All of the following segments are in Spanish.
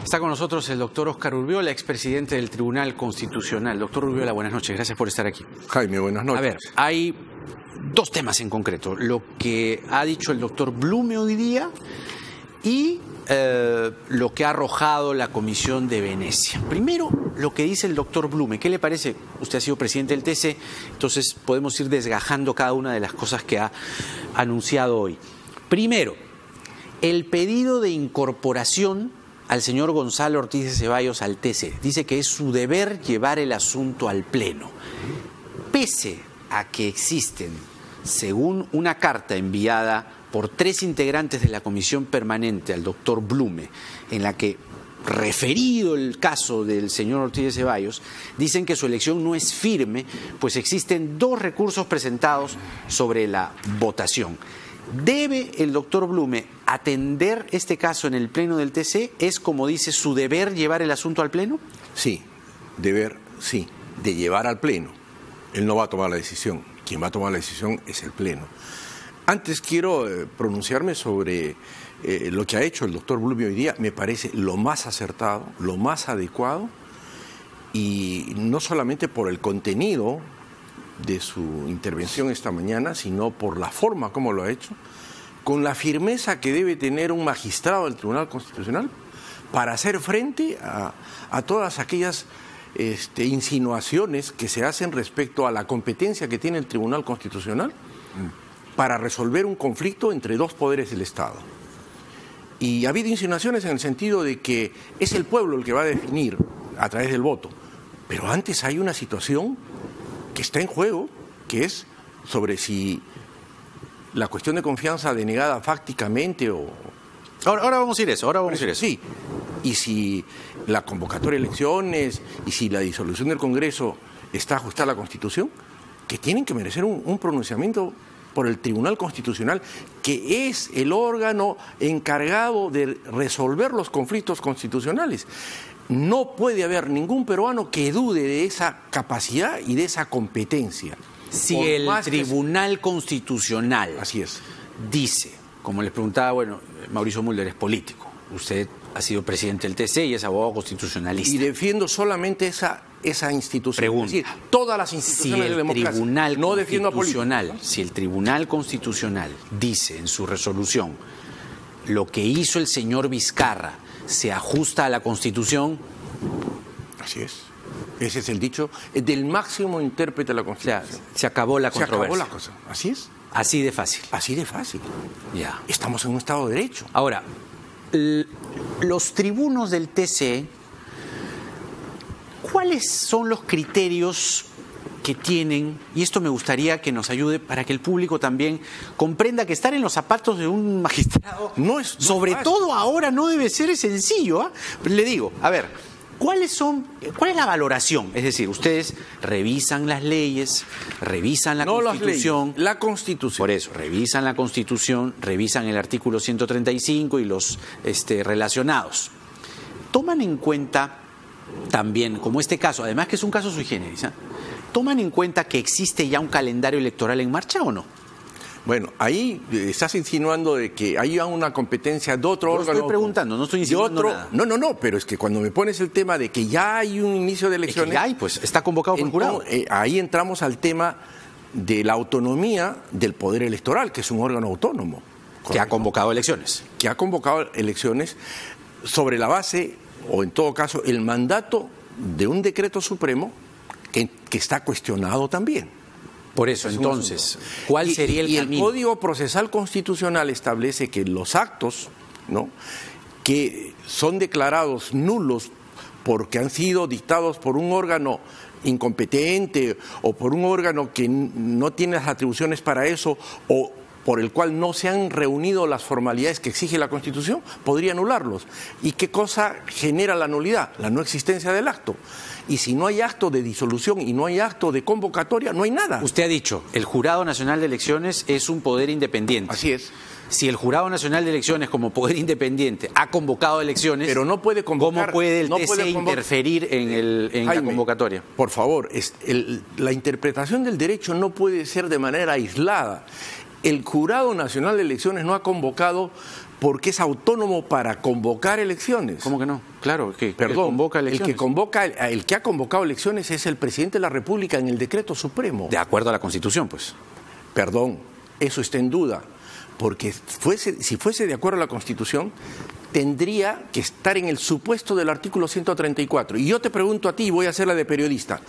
Está con nosotros el doctor Óscar Urbiola, expresidente del Tribunal Constitucional. Doctor Urbiola, buenas noches, gracias por estar aquí. Jaime, buenas noches. A ver, hay dos temas en concreto. Lo que ha dicho el doctor Blume hoy día y lo que ha arrojado la Comisión de Venecia. Primero, lo que dice el doctor Blume. ¿Qué le parece? Usted ha sido presidente del TC, entonces podemos ir desgajando cada una de las cosas que ha anunciado hoy. Primero, el pedido de incorporación al señor Gonzalo Ortiz de Ceballos al TC. Dice que es su deber llevar el asunto al Pleno. Pese a que existen, según una carta enviada por 3 integrantes de la Comisión Permanente al doctor Blume, en la que, referido el caso del señor Ortiz de Ceballos, dicen que su elección no es firme, pues existen 2 recursos presentados sobre la votación. ¿Debe el doctor Blume atender este caso en el Pleno del TC? ¿Es, como dice, su deber llevar el asunto al Pleno? Sí, deber, sí, de llevar al Pleno. Él no va a tomar la decisión. Quien va a tomar la decisión es el Pleno. Antes quiero pronunciarme sobre lo que ha hecho el doctor Blume hoy día. Me parece lo más acertado, lo más adecuado, y no solamente por el contenido de su intervención esta mañana, sino por la forma como lo ha hecho, con la firmeza que debe tener un magistrado del Tribunal Constitucional para hacer frente a todas aquellas insinuaciones que se hacen respecto a la competencia que tiene el Tribunal Constitucional para resolver un conflicto entre 2 poderes del Estado. Y ha habido insinuaciones en el sentido de que es el pueblo el que va a definir a través del voto, pero antes hay una situación que está en juego, que es sobre si la cuestión de confianza denegada fácticamente o... Ahora vamos a ir a eso, Sí, y si la convocatoria de elecciones y si la disolución del Congreso está ajustada a la Constitución, que tienen que merecer un pronunciamiento por el Tribunal Constitucional, que es el órgano encargado de resolver los conflictos constitucionales. No puede haber ningún peruano que dude de esa capacidad y de esa competencia. Si el Tribunal Constitucional así es, dice, como les preguntaba, bueno, Mauricio Mulder es político, usted ha sido presidente del TC y es abogado constitucionalista. Y defiendo solamente esa institución. Pregunta, es decir, todas las instituciones de democracia. Si el Tribunal Constitucional dice en su resolución lo que hizo el señor Vizcarra se ajusta a la Constitución. Así es. Ese es el dicho del máximo intérprete de la Constitución. O sea, se acabó la controversia. Se acabó la cosa. Así es. Así de fácil. Así de fácil. Ya. Estamos en un Estado de Derecho. Ahora, los tribunos del TC, ¿cuáles son los criterios que tienen? Y esto me gustaría que nos ayude para que el público también comprenda que estar en los zapatos de un magistrado, sobre todo ahora, no debe ser sencillo, ¿eh? Le digo, a ver, ¿cuál es la valoración? Es decir, ustedes revisan las leyes, revisan la Constitución. Las leyes, la Constitución. Por eso, revisan la Constitución, revisan el artículo 135 y los relacionados. Toman en cuenta también, como este caso, además que es un caso sui generis, ¿eh? ¿Toman en cuenta que existe ya un calendario electoral en marcha o no? Bueno, ahí estás insinuando de que hay una competencia de otro órgano. Estoy preguntando, no estoy insinuando nada. No, pero es que cuando me pones el tema de que ya hay un inicio de elecciones... Es que ya hay, pues está convocado por el jurado. Ahí entramos al tema de la autonomía del Poder Electoral, que es un órgano autónomo. ¿Correcto? Que ha convocado elecciones. Que ha convocado elecciones sobre la base, o en todo caso, el mandato de un decreto supremo que está cuestionado también. Por eso, entonces, ¿cuál sería el camino? El Código Procesal Constitucional establece que los actos, ¿no?, que son declarados nulos porque han sido dictados por un órgano incompetente o por un órgano que no tiene las atribuciones para eso o por el cual no se han reunido las formalidades que exige la Constitución, podría anularlos. ¿Y qué cosa genera la nulidad? La no existencia del acto. Y si no hay acto de disolución y no hay acto de convocatoria, no hay nada. Usted ha dicho, el Jurado Nacional de Elecciones es un poder independiente. Así es. Si el Jurado Nacional de Elecciones, como poder independiente, ha convocado elecciones, pero no puede convocar, ¿cómo puede el TC interferir en la convocatoria? Por favor, la interpretación del derecho no puede ser de manera aislada. El Jurado Nacional de Elecciones no ha convocado porque es autónomo para convocar elecciones. ¿Cómo que no? Claro, que Perdón, convoca elecciones. el que ha convocado elecciones es el presidente de la República en el decreto supremo. De acuerdo a la Constitución, pues. Perdón, eso está en duda, porque si fuese de acuerdo a la Constitución, tendría que estar en el supuesto del artículo 134. Y yo te pregunto a ti, y voy a hacerla de periodista,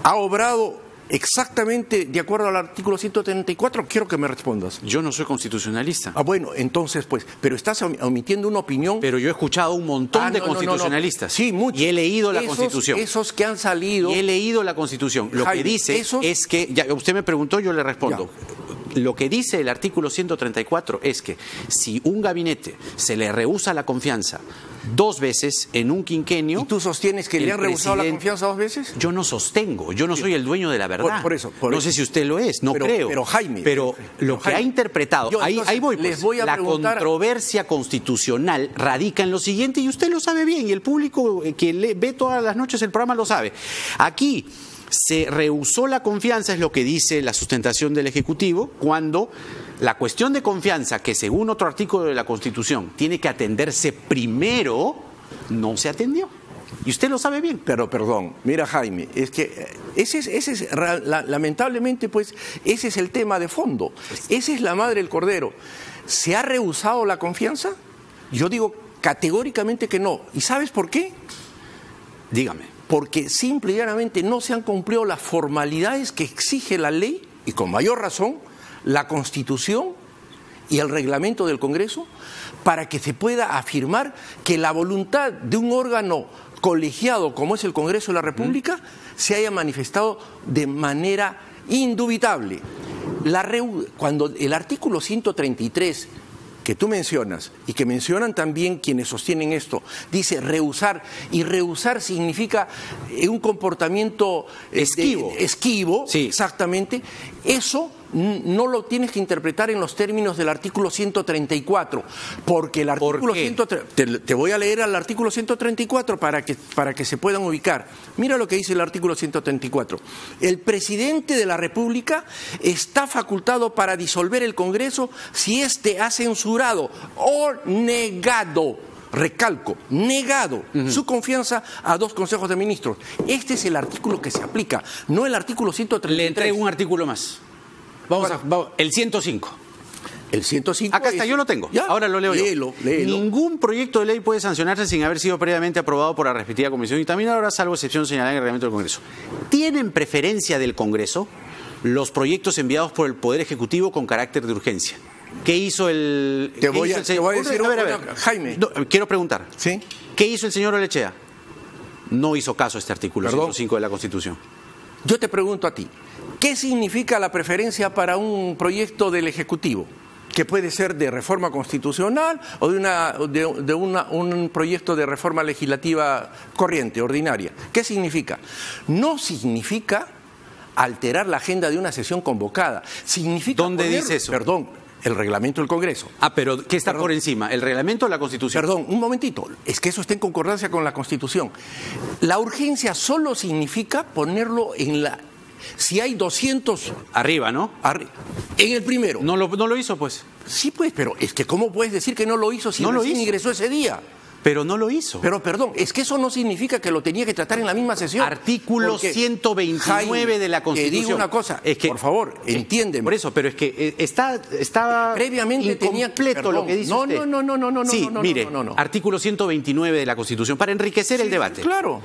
¿ha obrado exactamente de acuerdo al artículo 134? Quiero que me respondas. Yo no soy constitucionalista. Bueno, entonces pues, pero estás omitiendo una opinión. Pero yo he escuchado un montón de constitucionalistas. Sí, muchos. Y he leído la Constitución. Esos que han salido. Y he leído la Constitución. Lo Jaime, que dice es que, ya, usted me preguntó, yo le respondo. Lo que dice el artículo 134 es que si un gabinete se le rehúsa la confianza 2 veces en un quinquenio... ¿Y tú sostienes que le han rehusado la confianza 2 veces? Yo no sostengo, yo no soy el dueño de la verdad. No sé si usted lo es, no creo. Pero Jaime... Pero lo que ha interpretado... Ahí voy, pues, la controversia constitucional radica en lo siguiente, y usted lo sabe bien, y el público que ve todas las noches el programa lo sabe. Aquí se rehusó la confianza, es lo que dice la sustentación del Ejecutivo, cuando la cuestión de confianza, que según otro artículo de la Constitución tiene que atenderse primero, no se atendió. Y usted lo sabe bien. Pero perdón, mira Jaime, es que lamentablemente pues ese es el tema de fondo. Esa es la madre del cordero. ¿Se ha rehusado la confianza? Yo digo categóricamente que no. ¿Y sabes por qué? Dígame. Porque simple y llanamente no se han cumplido las formalidades que exige la ley, y con mayor razón la Constitución y el reglamento del Congreso, para que se pueda afirmar que la voluntad de un órgano colegiado como es el Congreso de la República se haya manifestado de manera indubitable. Cuando el artículo 133 que tú mencionas y que mencionan también quienes sostienen esto, dice rehusar, y rehusar significa un comportamiento esquivo, sí. Exactamente, eso no lo tienes que interpretar en los términos del artículo 134, porque el artículo 134, te voy a leer al artículo 134 para que se puedan ubicar. Mira lo que dice el artículo 134. El presidente de la República está facultado para disolver el Congreso si éste ha censurado o negado, recalco, negado su confianza a 2 consejos de ministros. Este es el artículo que se aplica, no el artículo 133. Le entrego un artículo más. Vamos, el 105. El 105. Acá está, yo lo tengo. ¿Ya? Ahora lo leo léelo. Ningún proyecto de ley puede sancionarse sin haber sido previamente aprobado por la respectiva comisión y también ahora, salvo excepción señalada en el reglamento del Congreso. ¿Tienen preferencia del Congreso los proyectos enviados por el Poder Ejecutivo con carácter de urgencia? ¿Qué hizo el... Te voy a decir Jaime. No, quiero preguntar. ¿Sí? ¿Qué hizo el señor Olechea? No hizo caso a este artículo 105 de la Constitución. Yo te pregunto a ti, ¿qué significa la preferencia para un proyecto del Ejecutivo? Que puede ser de reforma constitucional o de un proyecto de reforma legislativa corriente, ordinaria. ¿Qué significa? No significa alterar la agenda de una sesión convocada. Significa ¿Dónde dice eso? Perdón, el reglamento del Congreso. Pero ¿qué está por encima? ¿El reglamento o la Constitución? Perdón, un momentito. Es que eso está en concordancia con la Constitución. La urgencia solo significa ponerlo en la... Si hay 200... Arriba, ¿no? En el primero. No lo hizo, pues. Sí, pues, pero es que ¿cómo puedes decir que no lo hizo si recién ingresó ese día? Pero no lo hizo. Pero perdón, es que eso no significa que lo tenía que tratar en la misma sesión. Artículo 129 Jaime, de la Constitución. Te digo una cosa, por favor, entiéndeme. Por eso, pero es que estaba previamente incompleto lo que dice usted. No. Sí, mire, artículo 129 de la Constitución, para enriquecer el debate. Claro.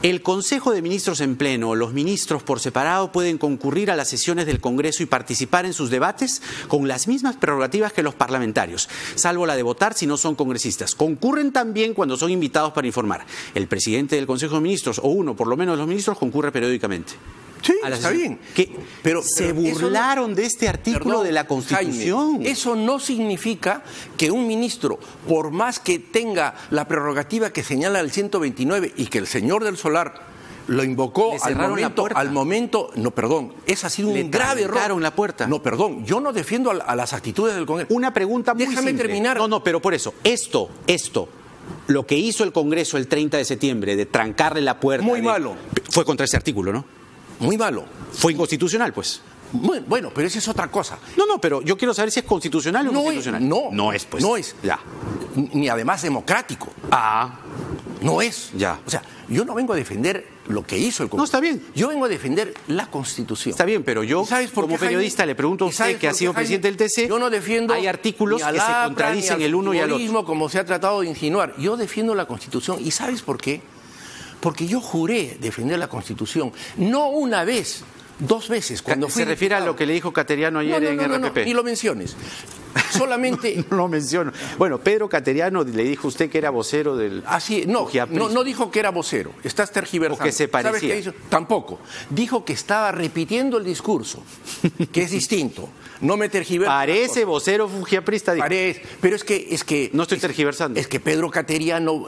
El Consejo de Ministros en pleno, los ministros por separado pueden concurrir a las sesiones del Congreso y participar en sus debates con las mismas prerrogativas que los parlamentarios, salvo la de votar si no son congresistas. Concurren también cuando son invitados para informar. El presidente del Consejo de Ministros, o uno por lo menos de los ministros, concurre periódicamente. Sí, está bien. Pero se burlaron de este artículo de la Constitución. Jaime, eso no significa que un ministro, por más que tenga la prerrogativa que señala el 129 y que el señor del Solar lo invocó al momento, no, perdón, ese ha sido un grave error. Le la puerta. No, perdón, yo no defiendo a las actitudes del Congreso. Una pregunta muy simple. Déjame terminar. No, pero por eso, esto, lo que hizo el Congreso el 30 de septiembre, de trancarle la puerta. Muy malo. Fue contra ese artículo, ¿no? Muy malo. Fue inconstitucional, pues. Bueno, pero esa es otra cosa. No, pero yo quiero saber si es constitucional o no constitucional. No es, pues. No es. Ya. Ni además democrático. No es. Ya. O sea, yo no vengo a defender lo que hizo el Congreso. No, está bien. Yo vengo a defender la Constitución. Está bien, pero yo, como periodista, Jaime, le pregunto a usted, que ha sido presidente del TC, yo no defiendo hay artículos que se contradicen el uno y al otro. Como se ha tratado de insinuar. Yo defiendo la Constitución. ¿Y sabes por qué? Porque yo juré defender la Constitución. No una vez, 2 veces. Cuando fui ¿Se refiere diputado. a lo que le dijo Cateriano ayer en RPP? No, ni lo menciones. Solamente... No lo menciono. Bueno, Pedro Cateriano le dijo a usted que era vocero del... No dijo que era vocero. Estás tergiversando. O que se parecía. ¿Sabes qué hizo? Tampoco. Dijo que estaba repitiendo el discurso, que es distinto. No me tergiversa. Parece vocero fujiaprista. Parece, pero es que... No estoy tergiversando. Es que Pedro Cateriano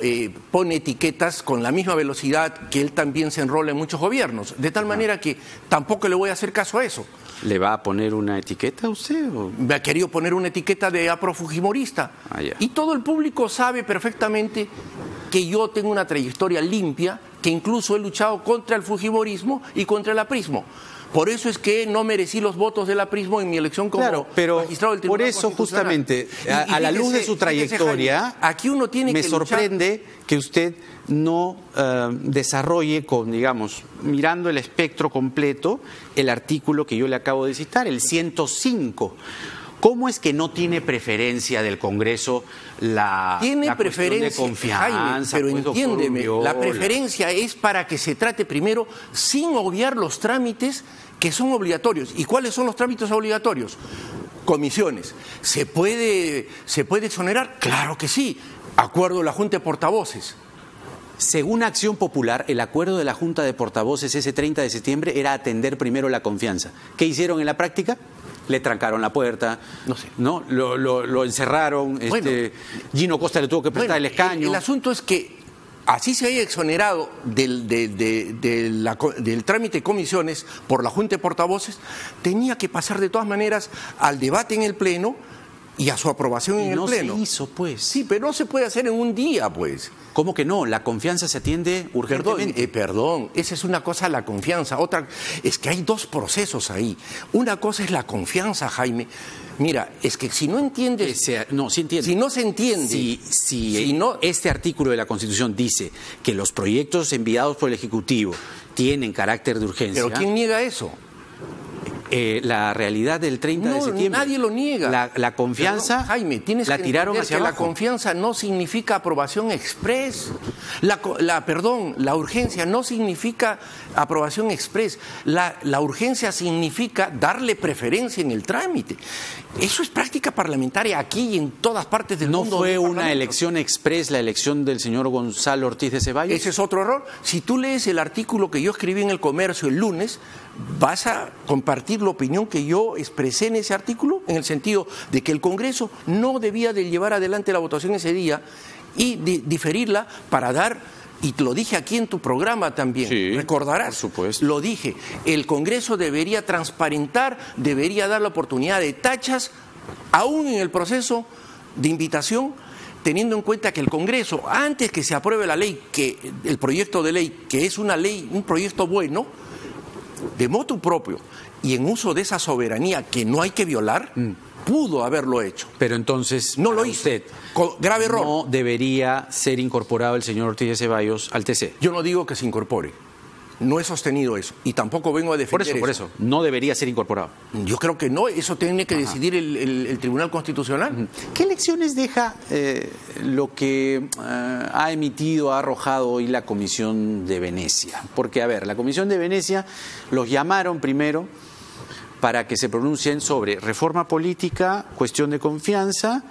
pone etiquetas con la misma velocidad que él también se enrola en muchos gobiernos. De tal manera que tampoco le voy a hacer caso a eso. ¿Le va a poner una etiqueta a usted? ¿O? Me ha querido poner una etiqueta de aprofujimorista. Y todo el público sabe perfectamente que yo tengo una trayectoria limpia, que incluso he luchado contra el fujimorismo y contra el aprismo. Por eso es que no merecí los votos del aprismo en mi elección como magistrado del Tribunal por eso justamente, a la luz de su trayectoria, Jaime, aquí uno tiene me sorprende que usted no desarrolle mirando el espectro completo, el artículo que yo le acabo de citar, el 105. ¿Cómo es que no tiene preferencia del Congreso la preferencia de confianza? Jaime, pero entiéndeme, la preferencia es para que se trate primero sin obviar los trámites que son obligatorios. ¿Y cuáles son los trámites obligatorios? Comisiones. ¿Se puede exonerar? Claro que sí. Acuerdo de la Junta de Portavoces. Según Acción Popular, el acuerdo de la Junta de Portavoces ese 30 de septiembre era atender primero la confianza. ¿Qué hicieron en la práctica? Le trancaron la puerta, no sé. ¿no? Lo encerraron, Gino Costa le tuvo que prestar el escaño. El asunto es que así se haya exonerado del trámite de comisiones por la Junta de Portavoces, tenía que pasar de todas maneras al debate en el Pleno y a su aprobación en el Pleno. No se hizo, pues. Sí, pero no se puede hacer en un día, pues. ¿Cómo que no? La confianza se atiende urgentemente. Perdón, esa es una cosa, la confianza. Otra es que hay 2 procesos ahí. Una cosa es la confianza, Jaime. Mira, es que si no entiendes... sí entiende. Si no se entiende... Este artículo de la Constitución dice que los proyectos enviados por el Ejecutivo tienen carácter de urgencia... ¿Pero quién niega eso? La realidad del 30 de septiembre. Nadie lo niega. La confianza, Jaime, tienes la que tiraron hacia abajo. La confianza no significa aprobación express. La urgencia no significa aprobación express. La urgencia significa darle preferencia en el trámite. Eso es práctica parlamentaria aquí y en todas partes del mundo. ¿No fue una elección express la elección del señor Gonzalo Ortiz de Ceballos? Ese es otro error. Si tú lees el artículo que yo escribí en El Comercio el lunes, vas a compartir la opinión que yo expresé en ese artículo, en el sentido de que el Congreso no debía de llevar adelante la votación ese día y diferirla para dar, y te lo dije aquí en tu programa también, sí, recordarás, por supuesto. Lo dije, el Congreso debería transparentar, debería dar la oportunidad de tachas, aún en el proceso de invitación, teniendo en cuenta que el Congreso, antes que se apruebe la ley, el proyecto de ley, que es una ley, un proyecto bueno, de motu propio y en uso de esa soberanía que no hay que violar, pudo haberlo hecho. Pero entonces, no lo hizo. Usted, grave error. No debería ser incorporado el señor Ortiz de Ceballos al TC. Yo no digo que se incorpore. No he sostenido eso y tampoco vengo a defender eso. Por eso, no debería ser incorporado. Yo creo que no, eso tiene que decidir el Tribunal Constitucional. ¿Qué lecciones deja lo que ha emitido, ha arrojado hoy la Comisión de Venecia? Porque, a ver, la Comisión de Venecia los llamaron primero para que se pronuncien sobre reforma política, cuestión de confianza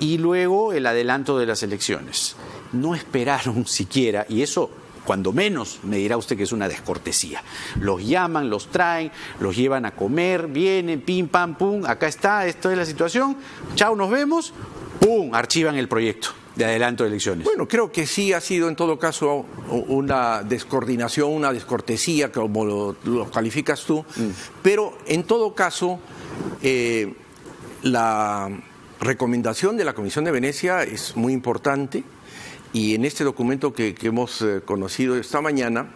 y luego el adelanto de las elecciones. No esperaron siquiera, y eso... cuando menos me dirá usted que es una descortesía. Los llaman, los traen, los llevan a comer, vienen, pim, pam, pum, acá está, esto es la situación, chao, nos vemos, pum, archivan el proyecto de adelanto de elecciones. Bueno, creo que sí ha sido en todo caso una descoordinación, una descortesía, como lo calificas tú, pero en todo caso la recomendación de la Comisión de Venecia es muy importante. Y en este documento que hemos conocido esta mañana,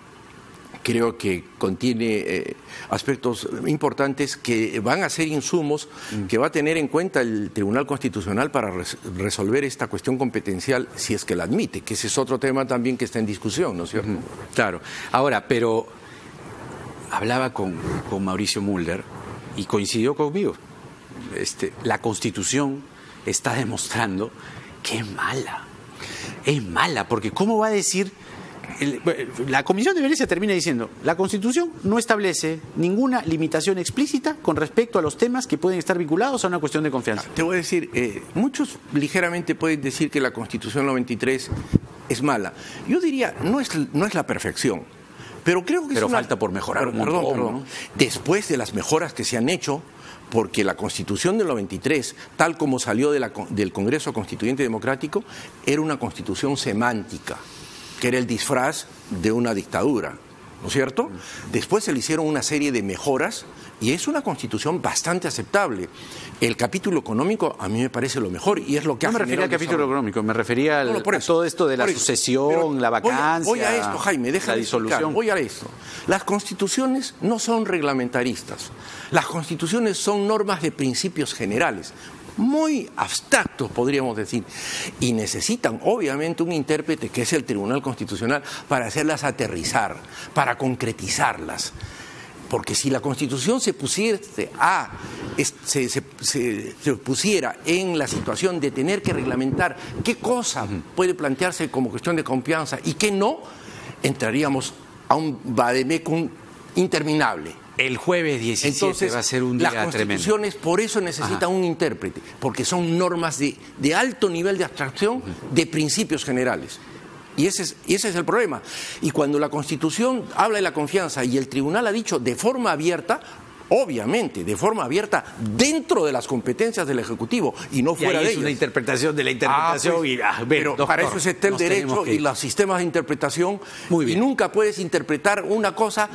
creo que contiene aspectos importantes que van a ser insumos que va a tener en cuenta el Tribunal Constitucional para resolver esta cuestión competencial, si es que la admite, que ese es otro tema también que está en discusión, ¿no es cierto? Claro. Ahora, pero hablaba con Mauricio Mulder y coincidió conmigo. La Constitución está demostrando que es mala. Es mala, porque ¿cómo va a decir? La Comisión de Venecia termina diciendo: la Constitución no establece ninguna limitación explícita con respecto a los temas que pueden estar vinculados a una cuestión de confianza. Te voy a decir, muchos ligeramente pueden decir que la Constitución 93 es mala. Yo diría, no es la perfección, pero creo que pero falta por mejorar un montón, perdón. ¿no? Después de las mejoras que se han hecho, porque la Constitución del 93, tal como salió del Congreso Constituyente Democrático, era una constitución semántica, que era el disfraz de una dictadura, ¿no es cierto? Después se le hicieron una serie de mejoras y es una constitución bastante aceptable. El capítulo económico a mí me parece lo mejor y es lo que no me refería al capítulo económico, me refería a todo esto de la sucesión, la vacancia, voy a esto, Jaime, déjame la disolución. Voy a esto. Las constituciones no son reglamentaristas. Las constituciones son normas de principios generales, muy abstractos, podríamos decir, y necesitan obviamente un intérprete que es el Tribunal Constitucional para hacerlas aterrizar, para concretizarlas. Porque si la Constitución se pusiera en la situación de tener que reglamentar qué cosa puede plantearse como cuestión de confianza y qué no, entraríamos a un vademecum interminable. El jueves 17 Entonces, va a ser un día las constituciones tremendo. por eso necesitan un intérprete, porque son normas de alto nivel de abstracción de principios generales. Y ese es el problema. Y cuando la Constitución habla de la confianza y el Tribunal ha dicho de forma abierta, obviamente, de forma abierta, dentro de las competencias del Ejecutivo y no fuera de ellas. Es una interpretación de la interpretación. Pero doctor, para eso está el derecho y los sistemas de interpretación. Muy bien. Y nunca puedes interpretar una cosa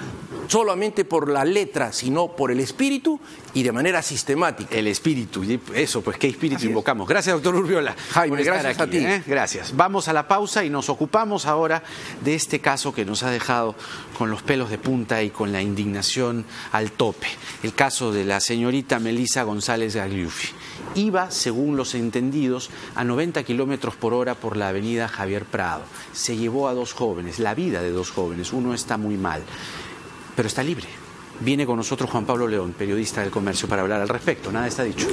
solamente por la letra, sino por el espíritu y de manera sistemática. El espíritu, eso, pues, ¿qué espíritu invocamos? Gracias, doctor Urbiola. Jaime, gracias aquí, a ti. Gracias. Vamos a la pausa y nos ocupamos ahora de este caso que nos ha dejado con los pelos de punta y con la indignación al tope. El caso de la señorita Melissa González Gagliuffi. Iba, según los entendidos, a 90 kilómetros por hora por la avenida Javier Prado. Se llevó a dos jóvenes, la vida de dos jóvenes. Uno está muy mal, pero está libre. Viene con nosotros Juan Pablo León, periodista del Comercio, para hablar al respecto. Nada está dicho.